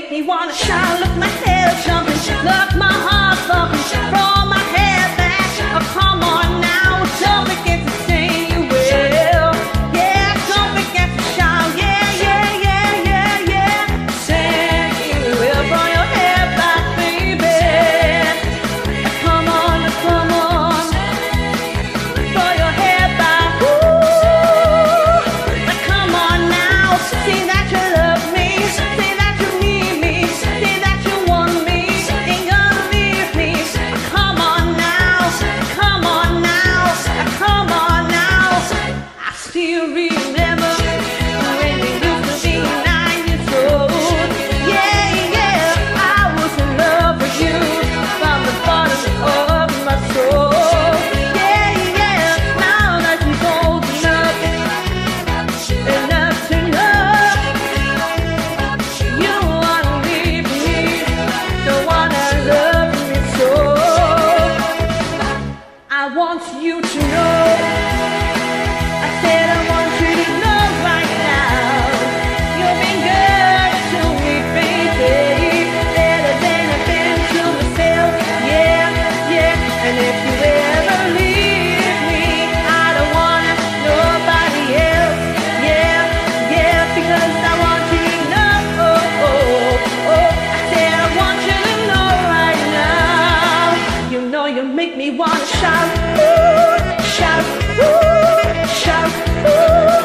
make me wanna shout. Look, my hair jumping, look, my heart thumping. Throw my hair back, oh, come on now. Don't forget to sing, you will. Yeah, don't forget to shout. Yeah, yeah, yeah, yeah, yeah. Sing, you will. Throw your hair back, baby. Come on, come on. Throw your hair back. Ooh, come on now. See that you love me. See that you need me. See that you want me. Ain't gonna leave me. Come on now. Come on now. Come on now. I still remember when we used to be 9 years old. Yeah, yeah, I was in love with you from the bottom of my soul. Yeah, yeah, now that you're old enough to know you wanna leave me, don't wanna love me so. I want you to know, I said I want you to know right now, you've been good to me, baby, better than I've been to myself. Yeah, yeah, and if you ever leave me, I don't want nobody else. Yeah, yeah, because I want you to know. I said I want you to know right now. You know you make me wanna shout, ooh, shout, ooh, shout, ooh.